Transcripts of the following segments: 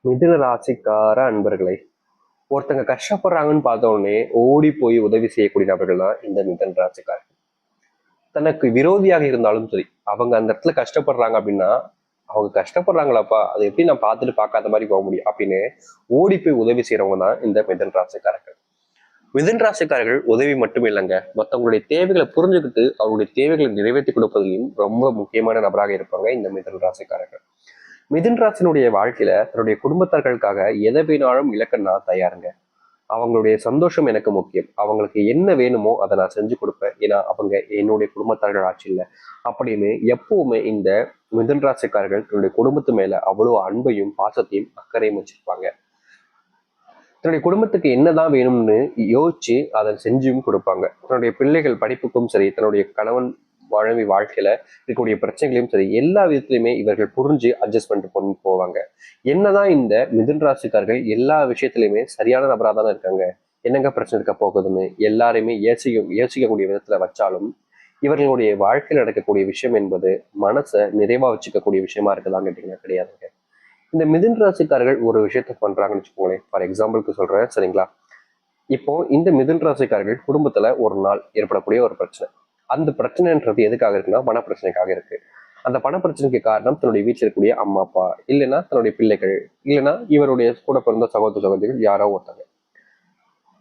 மிதுன ராசிக்கார அன்பர்களை ஒருத்தங்க கஷ்டப்படுறாங்கன்னு பார்த்த உடனே ஓடி போய் உதவி செய்யக்கூடிய நபர்கள் தான் இந்த மிதுன ராசிக்காரர்கள். தனக்கு விரோதியாக இருந்தாலும் சரி, அவங்க அந்த இடத்துல கஷ்டப்படுறாங்க அப்படின்னா, அவங்க கஷ்டப்படுறாங்களாப்பா, அதை எப்படி நான் பார்த்துட்டு பார்க்காத மாதிரி போக முடியும் அப்படின்னு ஓடி போய் உதவி செய்யறவங்க தான் இந்த மிதுன ராசிக்காரர்கள். மிதுன ராசிக்காரர்கள் உதவி மட்டும் இல்லைங்க, மற்றவங்களுடைய தேவைகளை புரிஞ்சுக்கிட்டு அவருடைய தேவைகளை நிறைவேற்றி கொடுப்பதிலும் ரொம்ப முக்கியமான நபராக இருப்பாங்க இந்த மிதுன ராசிக்காரர்கள். மிதுன் ராசினுடைய வாழ்க்கையில தன்னுடைய குடும்பத்தார்களுக்காக எதை வேணாலும் இழக்க நான் தயாருங்க. அவங்களுடைய சந்தோஷம் எனக்கு முக்கியம். அவங்களுக்கு என்ன வேணுமோ அதை நான் செஞ்சு கொடுப்பேன். ஏன்னா அவங்க என்னுடைய குடும்பத்தார்கள் ஆட்சி இல்லை அப்படின்னு எப்பவுமே இந்த மிதுன் ராசிக்காரர்கள் தன்னுடைய குடும்பத்து மேல அவ்வளவு அன்பையும் பாசத்தையும் அக்கறையும் வச்சிருப்பாங்க. தன்னுடைய குடும்பத்துக்கு என்னதான் வேணும்னு யோசிச்சு அதை செஞ்சும் கொடுப்பாங்க. தன்னுடைய பிள்ளைகள் படிப்புக்கும் சரி, தன்னுடைய கணவன் மனைவி வாழ்க்கையில இருக்கக்கூடிய பிரச்சனைகளையும் சரி, எல்லா விதத்திலுமே இவர்கள் புரிஞ்சு அட்ஜஸ்ட் பண்ணிட்டு கொண்டு போவாங்க. என்னதான் இந்த மிதுன் ராசிக்காரர்கள் எல்லா விஷயத்திலுமே சரியான நபராக தானே இருக்காங்க, என்னங்க பிரச்சனை இருக்க போகுதுன்னு எல்லாருமே யோசிக்கக்கூடிய விதத்துல வச்சாலும், இவர்களுடைய வாழ்க்கையில் நடக்கக்கூடிய விஷயம் என்பது மனசை நிறைவா வச்சுக்கக்கூடிய விஷயமா இருக்குதான்னு கேட்டீங்கன்னா கிடையாதுங்க. இந்த மிதுன் ராசிக்காரர்கள் ஒரு விஷயத்த பண்றாங்கன்னு வச்சுக்கோங்களேன். ஃபார் எக்ஸாம்பிளுக்கு சொல்றேன், சரிங்களா? இப்போ இந்த மிதுன் ராசிக்காரர்கள் குடும்பத்துல ஒரு நாள் ஏற்படக்கூடிய ஒரு பிரச்சனை. அந்த பிரச்சனைன்றது எதுக்காக இருக்குன்னா பண பிரச்சனைக்காக இருக்கு. அந்த பண பிரச்சனைக்கு காரணம் தன்னுடைய வீட்டில் இருக்கக்கூடிய அம்மா அப்பா, இல்லைன்னா தன்னுடைய பிள்ளைகள், இல்லைன்னா இவருடைய கூட பிறந்த சகோதர சகோதரிகள் யாரோ ஒருத்தங்க.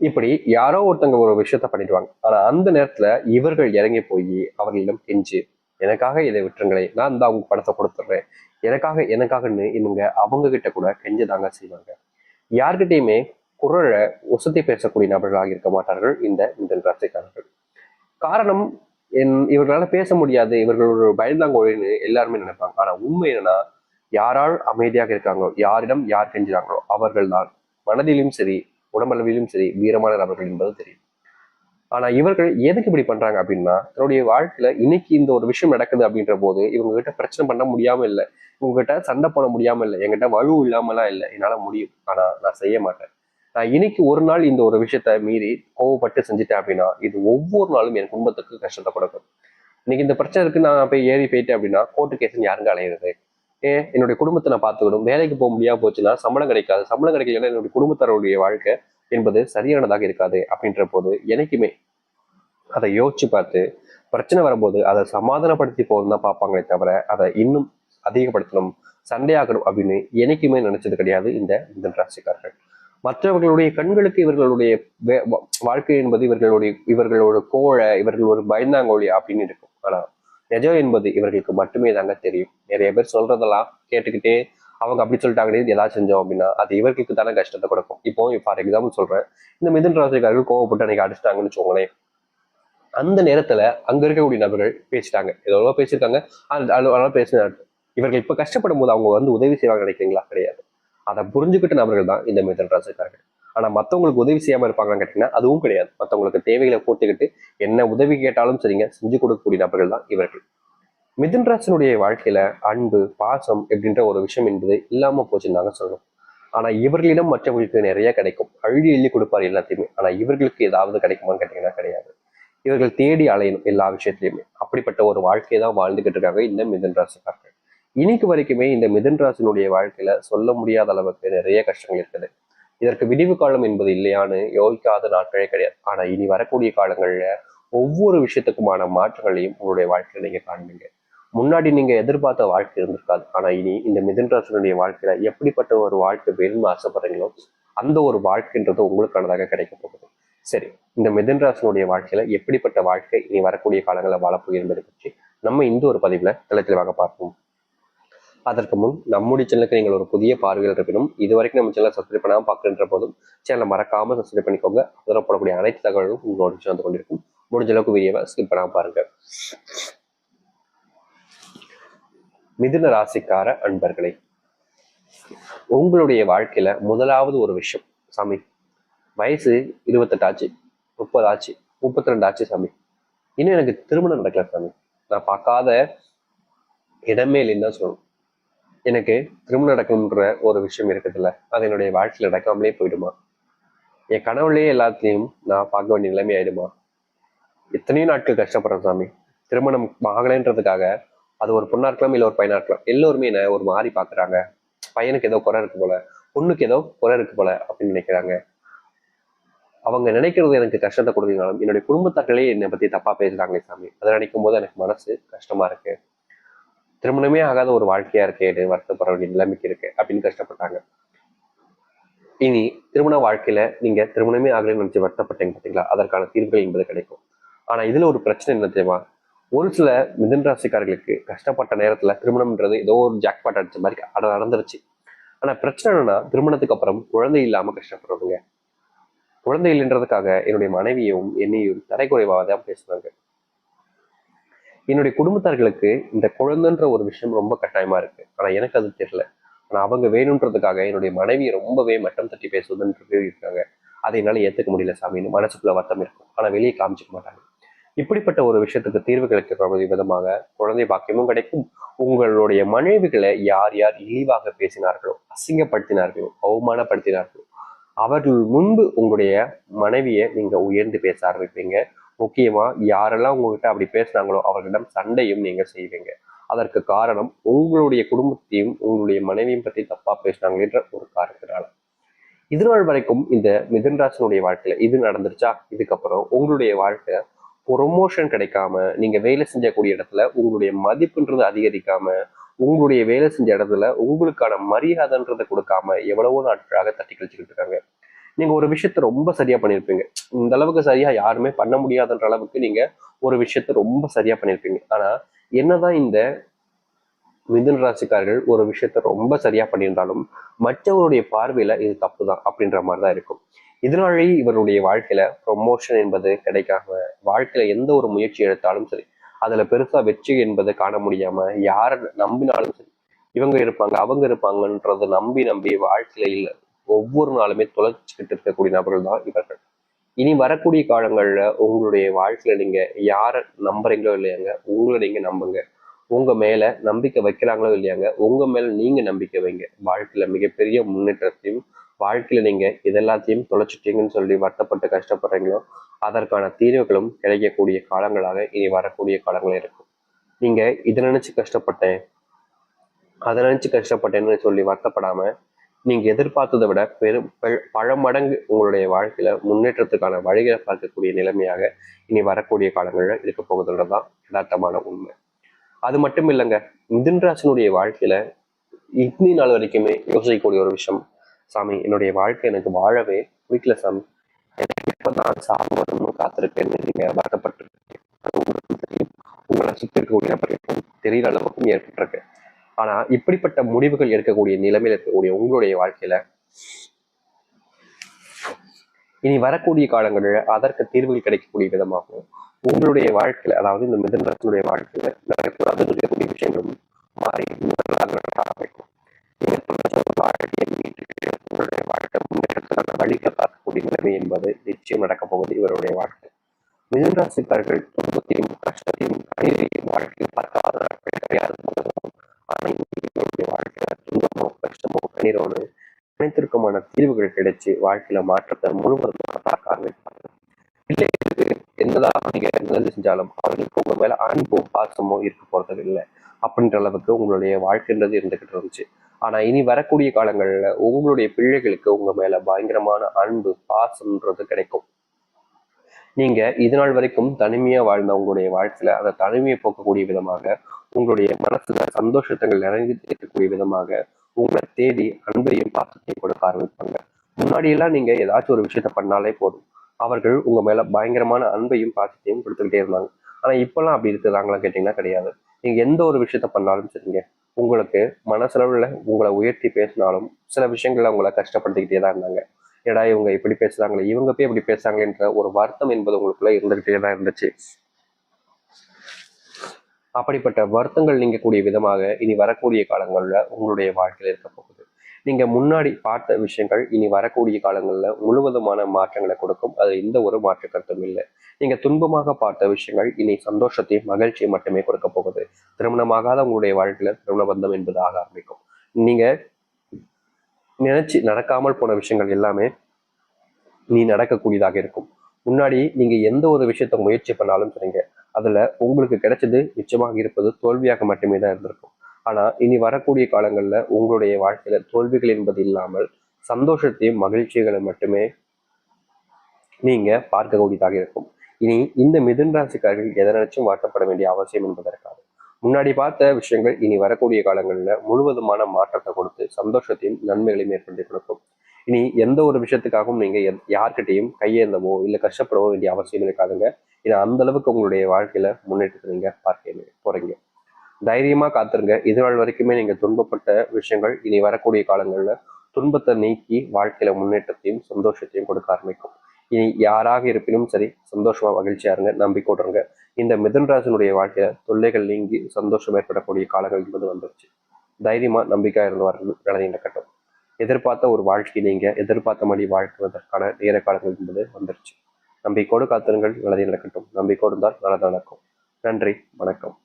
இப்படி யாரோ ஒருத்தங்க ஒரு விஷயத்த பண்ணிடுவாங்க. ஆனா அந்த நேரத்துல இவர்கள் இறங்கி போய் அவர்களிடம் கெஞ்சி, எனக்காக இதை விட்டுருங்களே, நான் தான் அவங்க பணத்தை கொடுத்துட்றேன், எனக்காகன்னு இவங்க அவங்க கிட்ட கூட கெஞ்சதாங்க செய்வாங்க. யார்கிட்டயுமே குரலை உசத்தி பேசக்கூடிய நபர்களாக இருக்க மாட்டார்கள் இந்த மிதுன ராசிக்காரர்கள். காரணம், இவர்களால பேச முடியாது, இவர்கள் ஒரு பயந்தாங்கோழின்னு எல்லாருமே நினைப்பாங்க. ஆனா உண்மை என்னன்னா, யாரால் அமைதியாக இருக்காங்களோ, யாரிடம் யார் கெஞ்சுறாங்களோ அவர்கள் தான் மனதிலும் சரி உடம்பளவிலும் சரி வீரமான நபர்கள் என்பது தெரியும். ஆனா இவர்கள் எதுக்கு இப்படி பண்றாங்க அப்படின்னா, தன்னுடைய வாழ்க்கையில இன்னைக்கு இந்த ஒரு விஷயம் நடக்குது அப்படின்ற போது இவங்க கிட்ட பிரச்சனை பண்ண முடியாம இல்லை, இவங்க கிட்ட சண்டை போட முடியாம இல்லை, என்கிட்ட வலு இல்லாமலாம் இல்லை, என்னால முடியும், ஆனா நான் செய்ய மாட்டேன். நான் இன்னைக்கு ஒரு நாள் இந்த ஒரு விஷயத்த மீறி கோவப்பட்டு செஞ்சுட்டேன் அப்படின்னா இது ஒவ்வொரு நாளும் என் குடும்பத்துக்கு கஷ்டத்தை கொடுக்கும். இன்னைக்கு இந்த பிரச்சனை இருக்கு, நான் போய் ஏறி போயிட்டேன் அப்படின்னா கோர்ட்டு கேஸ் யாருங்க அலையிறது? என்னுடைய குடும்பத்தை நான் பார்த்துக்கணும். வேலைக்கு போக முடியாம போச்சுன்னா சம்பளம் கிடைக்காது, சம்பளம் கிடைக்கலன்னா என்னுடைய குடும்பத்தாருடைய வாழ்க்கை என்பது சரியானதாக இருக்காது. அப்படின்ற போது எனக்குமே அதை யோசிச்சு பார்த்து பிரச்சனை வரும்போது அதை சமாதானப்படுத்தி போகணும் தான் பார்ப்பாங்களே தவிர அதை இன்னும் அதிகப்படுத்தணும், சண்டையாகணும் அப்படின்னு என்னைக்குமே நினைச்சது கிடையாது இந்த மிதுன ராசிக்காரர்கள். மற்றவர்களுடைய கண்களுக்கு இவர்களுடைய வாழ்க்கை என்பது இவர்களோட கோழை, இவர்கள் ஒரு பயந்தாங்கோழி அப்படின்னு இருக்கும். ஆனா நிஜம் என்பது இவர்களுக்கு மட்டுமே தாங்க தெரியும். நிறைய பேர் சொல்றதெல்லாம் கேட்டுக்கிட்டே அவங்க அப்படி சொல்லிட்டாங்களே ஏதாவது செஞ்சோம் அப்படின்னா அது இவர்களுக்கு தானே கஷ்டத்தை கொடுக்கும். இப்போ ஃபார் எக்ஸாம்பிள் சொல்றேன், இந்த மிதுன ராசிக்காரர்கள் கோவப்பட்டு அன்னைக்கு அடிச்சிட்டாங்கன்னு வச்சுக்கோங்களேன். அந்த நேரத்துல அங்க இருக்கக்கூடிய நபர்கள் பேசிட்டாங்க, எவ்வளோ பேசியிருக்காங்க, அதனால பேசினாங்க. இவர்கள் இப்ப கஷ்டப்படும் போது அவங்க வந்து உதவி செய்வாங்க நினைக்கிறீங்களா? கிடையாது. அதை புரிஞ்சுக்கிட்ட நபர்கள் தான் இந்த மிதுன ராசிக்காரர்கள். ஆனா மத்தவங்களுக்கு உதவி செய்யாம இருப்பாங்கன்னு கேட்டீங்கன்னா அதுவும் கிடையாது. மத்தவங்களுக்கு தேவைகளை போட்டுக்கிட்டு என்ன உதவி கேட்டாலும் சரிங்க செஞ்சு கொடுக்கக்கூடிய நபர்கள் தான் இவர்கள். மிதுன ராசினுடைய வாழ்க்கையில அன்பு பாசம் அப்படின்ற ஒரு விஷயம் என்பது இல்லாம போச்சுன்னு நாங்க சொல்லணும். ஆனா இவர்களிடம் மற்றவர்களுக்கு நிறைய கிடைக்கும், அள்ளி அள்ளி கொடுப்பார் எல்லாத்தையுமே. ஆனா இவர்களுக்கு ஏதாவது கிடைக்குமான்னு கேட்டீங்கன்னா கிடையாது. இவர்கள் தேடி அலையணும் எல்லா விஷயத்திலையுமே. அப்படிப்பட்ட ஒரு வாழ்க்கையை தான் வாழ்ந்துகிட்டு இருக்காங்க இந்த மிதுன ராசிக்காரர்கள். இன்னைக்கு வரைக்குமே இந்த மிதுன ராசினுடைய வாழ்க்கையில சொல்ல முடியாத அளவுக்கு நிறைய கஷ்டங்கள் இருக்குது. இதற்கு விடிவு காலம் என்பது இல்லையான்னு யோசிக்காத நாட்களே கிடையாது. ஆனா இனி வரக்கூடிய காலங்கள்ல ஒவ்வொரு விஷயத்துக்குமான மாற்றங்களையும் உங்களுடைய வாழ்க்கையில நீங்க காண்பீங்க. முன்னாடி நீங்க எதிர்பார்த்த வாழ்க்கை இருந்திருக்காது. ஆனா இனி இந்த மிதுன ராசினுடைய வாழ்க்கையில எப்படிப்பட்ட ஒரு வாழ்க்கை வேணும்னு ஆசைப்படுறீங்களோ அந்த ஒரு வாழ்க்கைன்றது உங்களுக்கானதாக கிடைக்க போகுது. சரி, இந்த மிதுன ராசினுடைய வாழ்க்கையில எப்படிப்பட்ட வாழ்க்கை இனி வரக்கூடிய காலங்களில் வாழப்போகுது என்பதை பற்றி நம்ம இந்த ஒரு பதிவுல தெளிவாக பார்ப்போம். அதற்கு முன் நம்முடைய சேனலுக்கு நீங்கள் ஒரு புதிய பார்வையில் இருப்பினும் இது வரைக்கும் நம்ம சேனலை சப்ஸ்கிரைப் பண்ணாமல் பார்க்கின்ற போதும் சேனலை மறக்காம சப்ஸ்கிரைப் பண்ணிக்கோங்க. அதில் போடக்கூடிய அனைத்து தகவல்களும் உங்களோட வந்து கொண்டிருக்கும். முடிஞ்ச அளவுக்கு வீடியோவை ஸ்கிப் பண்ணாம பாருங்க. மிதுன ராசிக்கார அன்பர்களை, உங்களுடைய வாழ்க்கையில முதலாவது ஒரு விஷயம், சாமி வயசு 28 ஆச்சு, 30 ஆச்சு, 32 ஆச்சு சாமி, இன்னும் எனக்கு திருமணம் நடக்கல சாமி, நான் பார்க்காத இடமே இல்லைன்னு தான் சொல்லணும். எனக்கு திருமணம் நடக்கணுன்ற ஒரு விஷயம் இருக்குதுல்ல, அது என்னுடைய வாழ்க்கையில் நடக்காமலே போயிடுமா? என் கனவுலேயே எல்லாத்தையும் நான் பார்க்க வேண்டிய நிலைமை ஆயிடுமா? எத்தனையோ நாட்கள் கஷ்டப்படுறேன் சாமி. திருமணம் ஆகலைன்றதுக்காக, அது ஒரு பொண்ணா இருக்கலாம் இல்லை ஒரு பையனா இருக்கலாம், எல்லோருமே என்ன ஒரு மாறி பார்க்குறாங்க. பையனுக்கு ஏதோ குறை இருக்கு போல, பொண்ணுக்கு ஏதோ குறை இருக்கு போல அப்படின்னு நினைக்கிறாங்க. அவங்க நினைக்கிறது எனக்கு கஷ்டத்தை கொடுத்தீங்கனாலும் என்னுடைய குடும்பத்தார்களே என்னை பத்தி தப்பா பேசுறாங்களே சாமி, அதை நினைக்கும் போது எனக்கு மனசு கஷ்டமா இருக்கு. திருமணமே ஆகாத ஒரு வாழ்க்கையா இருக்கே, வருத்தப்பட வேண்டிய நிலைமைக்கு இருக்கு அப்படின்னு கஷ்டப்பட்டாங்க. இனி திருமண வாழ்க்கையில நீங்க திருமணமே ஆகலன்னு நினைச்சு வருத்தப்பட்டீங்க பார்த்தீங்களா, அதற்கான தீர்வுகள் என்பது கிடைக்கும். ஆனா இதுல ஒரு பிரச்சனை என்ன தெரியுமா? ஒரு சில மிதுன ராசிக்காரர்களுக்கு கஷ்டப்பட்ட நேரத்துல திருமணம்ன்றது ஏதோ ஒரு ஜாக்பாட் அடிச்ச மாதிரி நடந்துருச்சு. ஆனா பிரச்சனை என்னன்னா, திருமணத்துக்கு அப்புறம் குழந்தை இல்லாம கஷ்டப்படுறதுங்க. குழந்தை இல்லைன்றதுக்காக என்னுடைய மனைவியும் என்னையும் தரைக்குறைவாக தான் பேசுனாங்க. என்னுடைய குடும்பத்தார்களுக்கு இந்த குழந்தைன்ற ஒரு விஷயம் ரொம்ப கட்டாயமா இருக்கு. ஆனா எனக்கு அது தெரியல. ஆனா அவங்க வேணுன்றதுக்காக என்னுடைய மனைவியை ரொம்பவே மட்டம் தட்டி பேசுவதுன்றது இருக்காங்க. அதை என்னால ஏத்துக்க முடியல சாமின்னு மனசுக்குள்ள வருத்தம் இருக்கும். ஆனா வெளியே காமிச்சிக்க மாட்டாங்க. இப்படிப்பட்ட ஒரு விஷயத்துக்கு தீர்வு கிடைக்கிற விதமாக குழந்தை பாக்கியமும் கிடைக்கும். உங்களுடைய மனைவிகளை யார் யார் இழிவாக பேசினார்களோ, அசிங்கப்படுத்தினார்களோ, அவமானப்படுத்தினார்களோ, அவர்கள் முன்பு உங்களுடைய மனைவியை நீங்க உயர்ந்து பேச ஆரம்பிப்பீங்க. முக்கியமா யாரெல்லாம் உங்ககிட்ட அப்படி பேசுனாங்களோ அவர்களிடம் சண்டையும் நீங்க செய்வீங்க. அதற்கு காரணம் உங்களுடைய குடும்பத்தையும் உங்களுடைய மனைவியும் பத்தி தப்பா பேசினாங்களேன்ற ஒரு காரணத்தினால. இது நாள் வரைக்கும் இந்த மிதுன ராசினுடைய வாழ்க்கையில இது நடந்துருச்சா? இதுக்கப்புறம் உங்களுடைய வாழ்க்கை ப்ரொமோஷன் கிடைக்காம, நீங்க வேலை செஞ்சக்கூடிய இடத்துல உங்களுடைய மதிப்புன்றது அதிகரிக்காம, உங்களுடைய வேலை செஞ்ச இடத்துல உங்களுக்கான மரியாதைன்றதை கொடுக்காம எவ்வளவோ நாட்களாக தட்டி கழிச்சுக்கிட்டு இருக்காங்க. நீங்க ஒரு விஷயத்த ரொம்ப சரியா பண்ணியிருப்பீங்க. இந்த அளவுக்கு சரியா யாருமே பண்ண முடியாதுன்ற அளவுக்கு நீங்க ஒரு விஷயத்த ரொம்ப சரியா பண்ணியிருப்பீங்க. ஆனா என்னதான் இந்த மிதுன ராசிக்காரர்கள் ஒரு விஷயத்த ரொம்ப சரியா பண்ணியிருந்தாலும் மற்றவருடைய பார்வையில இது தப்பு தான் அப்படின்ற மாதிரிதான் இருக்கும். இதனாலேயே இவருடைய வாழ்க்கையில ப்ரொமோஷன் என்பது கிடைக்காம, வாழ்க்கையில எந்த ஒரு முயற்சி எடுத்தாலும் சரி அதுல பெருசா வெற்றி என்பதை காண முடியாம, யாரை நம்பினாலும் சரி இவங்க இருப்பாங்க அவங்க இருப்பாங்கன்றத நம்பி நம்பி வாழ்க்கையில இல்லை ஒவ்வொரு நாளுமே தொலைச்சிக்கிட்டு இருக்கக்கூடிய நபர்கள் தான் இவர்கள். இனி வரக்கூடிய காலங்கள்ல உங்களுடைய வாழ்க்கையில நீங்க யாரை நம்புறீங்களோ இல்லையாங்க, உங்களை நீங்க நம்புங்க. உங்க மேல நம்பிக்கை வைக்கிறாங்களோ இல்லையாங்க, உங்க மேல நீங்க நம்பிக்கை வைங்க. வாழ்க்கையில மிகப்பெரிய முன்னேற்றத்தையும், வாழ்க்கையில நீங்க இதெல்லாத்தையும் தொலைச்சிட்டீங்கன்னு சொல்லி வருத்தப்பட்டு கஷ்டப்படுறீங்களோ அதற்கான தீர்வுகளும் கிடைக்கக்கூடிய காலங்களாக இனி வரக்கூடிய காலங்கள் இருக்கும். நீங்க இதை நினைச்சு கஷ்டப்பட்டேன் அதை நினைச்சு கஷ்டப்பட்டேன்னு சொல்லி வருத்தப்படாம, நீங்க எதிர்பார்த்ததை விட பல மடங்கு உங்களுடைய வாழ்க்கையில முன்னேற்றத்துக்கான வழிகளை பார்க்கக்கூடிய நிலைமையாக இனி வரக்கூடிய காலங்கள்ல இருக்க போகுதுன்றதுதான் யதார்த்தமான உண்மை. அது மட்டும் இல்லைங்க, மிதுன ராசினுடைய வாழ்க்கையில இன்னி நாள் வரைக்குமே யோசிக்கக்கூடிய ஒரு விஷயம், சாமி என்னுடைய வாழ்க்கை எனக்கு வாழவே பிடிக்கல சாமி, எனக்கு இப்பதான் சாப்பிடணும்னு காத்திருக்கேன்னு நீங்க வருத்தப்பட்டிருக்கீங்க. உங்களை சுற்றி இருக்கக்கூடிய நபர்களுக்கும் தெரியற அளவுக்கும் ஏற்பட்டிருக்கு. ஆனா இப்படிப்பட்ட முடிவுகள் எடுக்கக்கூடிய நிலைமையில இருக்கக்கூடிய உங்களுடைய வாழ்க்கையில இனி வரக்கூடிய காலங்களில் அதற்கு தீர்வுகள் கிடைக்கக்கூடிய விதமாகவும் உங்களுடைய வாழ்க்கையில, அதாவது இந்த மிதுன ராசியுடைய வாழ்க்கையில நடக்கக்கூடாது இருக்கக்கூடிய விஷயங்களும் மாறி அமைக்கும். உங்களுடைய வாழ்க்கை முன்னேற்றத்துக்கான வழிகளை பார்க்கக்கூடிய நிலைமை என்பது நிச்சயம் நடக்கப் போவது இவருடைய வாழ்க்கை. மிதுன ராசிக்காரர்கள் துன்பத்தையும் கஷ்டத்தையும் கண்ணீரையும் வாழ்க்கையில் பார்க்காத நாட்கள் கிடையாது. ஆனா இவருடைய வாழ்க்கையில துன்பமோ கஷ்டமோ கண்ணீரோடு அனைத்திற்குமான தீர்வுகள் கிடைச்சு வாழ்க்கையில மாற்றத்தை முழுவதுமாக பார்க்க ஆரம்பிப்பாங்க. பிள்ளைகளுக்கு என்னதான் நீங்க நல்லது செஞ்சாலும் அவர்களுக்கு உங்க மேல அன்போ பாசமோ இருக்க போறது இல்லை அப்படின்ற அளவுக்கு உங்களுடைய வாழ்க்கைன்றது இருந்துகிட்டு இருந்துச்சு. ஆனா இனி வரக்கூடிய காலங்கள்ல உங்களுடைய பிள்ளைகளுக்கு உங்க மேல பயங்கரமான அன்பு பாசம்ன்றது கிடைக்கும். நீங்க இது நாள் வரைக்கும் தனிமையா வாழ்ந்த உங்களுடைய வாழ்க்கையில அந்த தனிமையை போக்கக்கூடிய விதமாக, உங்களுடைய மனசுல சந்தோஷத்தங்கள் நிறைந்து இருக்கக்கூடிய விதமாக உங்களை தேடி அன்பையும் பாசத்தையும் கொடுக்க ஆரம்பிப்பாங்க. முன்னாடி எல்லாம் நீங்க ஏதாச்சும் ஒரு விஷயத்த பண்ணாலே போதும், அவர்கள் உங்க மேல பயங்கரமான அன்பையும் பாசத்தையும் கொடுத்துக்கிட்டே இருந்தாங்க. ஆனா இப்பெல்லாம் அப்படி இருக்கிறாங்களா கேட்டீங்கன்னா கிடையாது. நீங்க எந்த ஒரு விஷயத்த பண்ணாலும் சரிங்க, உங்களுக்கு மனசளவுல உங்களை உயர்த்தி பேசினாலும் சில விஷயங்கள்ல உங்களை கஷ்டப்படுத்திக்கிட்டே தான் இருந்தாங்க. ஏடா இவங்க இப்படி பேசுறாங்களே, இவங்க போய் இப்படி பேசுறாங்கன்ற ஒரு வருத்தம் என்பது உங்களுக்குள்ள இருந்துகிட்டே தான் இருந்துச்சு. அப்படிப்பட்ட வருத்தங்கள் நீங்கக்கூடிய விதமாக இனி வரக்கூடிய காலங்கள்ல உங்களுடைய வாழ்க்கையில இருக்க போகுது. நீங்க முன்னாடி பார்த்த விஷயங்கள் இனி வரக்கூடிய காலங்கள்ல முழுவதுமான மாற்றங்களை கொடுக்கும். அது எந்த ஒரு மாற்று கருத்தும் இல்லை. நீங்க துன்பமாக பார்த்த விஷயங்கள் இனி சந்தோஷத்தையும் மகிழ்ச்சியை மட்டுமே கொடுக்க போகுது. திருமணமாகாத உங்களுடைய வாழ்க்கையில திருமண பந்தம் என்பது ஆக ஆரம்பிக்கும். நீங்க நினைச்சு நடக்காமல் போன விஷயங்கள் எல்லாமே நீ நடக்கக்கூடியதாக இருக்கும். முன்னாடி நீங்க எந்த ஒரு விஷயத்த முயற்சி பண்ணாலும் சரிங்க, அதுல உங்களுக்கு கிடைச்சது நிச்சயமாக இருப்பது தோல்வியாக மட்டுமே தான் இருந்திருக்கும். ஆனா இனி வரக்கூடிய காலங்கள்ல உங்களுடைய வாழ்க்கையில தோல்விகள் என்பது இல்லாமல் சந்தோஷத்தையும் மகிழ்ச்சிகளை மட்டுமே நீங்க பார்க்கக்கூடியதாக இருக்கும். இனி இந்த மிதுன ராசிக்காரர்கள் எதை நினைச்சும் வாட்டப்பட வேண்டிய அவசியம் என்பதற்காக முன்னாடி பார்த்த விஷயங்கள் இனி வரக்கூடிய காலங்களில் முழுவதுமான மாற்றத்தை கொடுத்து சந்தோஷத்தையும் நன்மைகளையும் ஏற்படுத்தி கொடுக்கும். இனி எந்த ஒரு விஷயத்துக்காகவும் நீங்க யார்கிட்டையும் கையேந்தவோ இல்லை கஷ்டப்படவோ வேண்டிய அவசியம் இருக்காதுங்க. இது அந்த அளவுக்கு உங்களுடைய வாழ்க்கையில முன்னேற்றத்தை நீங்க பார்க்க போறீங்க. தைரியமா காத்துருங்க. இதுநாள் வரைக்குமே நீங்க துன்பப்பட்ட விஷயங்கள் இனி வரக்கூடிய காலங்கள்ல துன்பத்தை நீக்கி வாழ்க்கையில முன்னேற்றத்தையும் சந்தோஷத்தையும் கொடுக்க ஆரம்பிக்கும். இனி யாராக இருப்பினும் சரி, சந்தோஷமா மகிழ்ச்சியா இருங்க, நம்பிக்கையோடு இருங்க. இந்த மிதுன்ராஜனுடைய வாழ்க்கையில தொல்லைகள் நீங்கி சந்தோஷம் ஏற்படக்கூடிய காலங்கள் என்பது வந்துருச்சு. தைரியமா நம்பிக்கையா இருந்து வரணும் நிலையை நடக்கட்டும். எதிர்பார்த்த ஒரு வாழ்க்கை நீங்க எதிர்பார்த்த மாதிரி வாழ்க்குவதற்கான நேர காலங்கள் என்பது வந்துருச்சு. நம்பிக்கையோடு காத்திருங்கள், நல்லதே நடக்கட்டும். நம்பிக்கையோடு தான் நல்லது நடக்கும். நன்றி, வணக்கம்.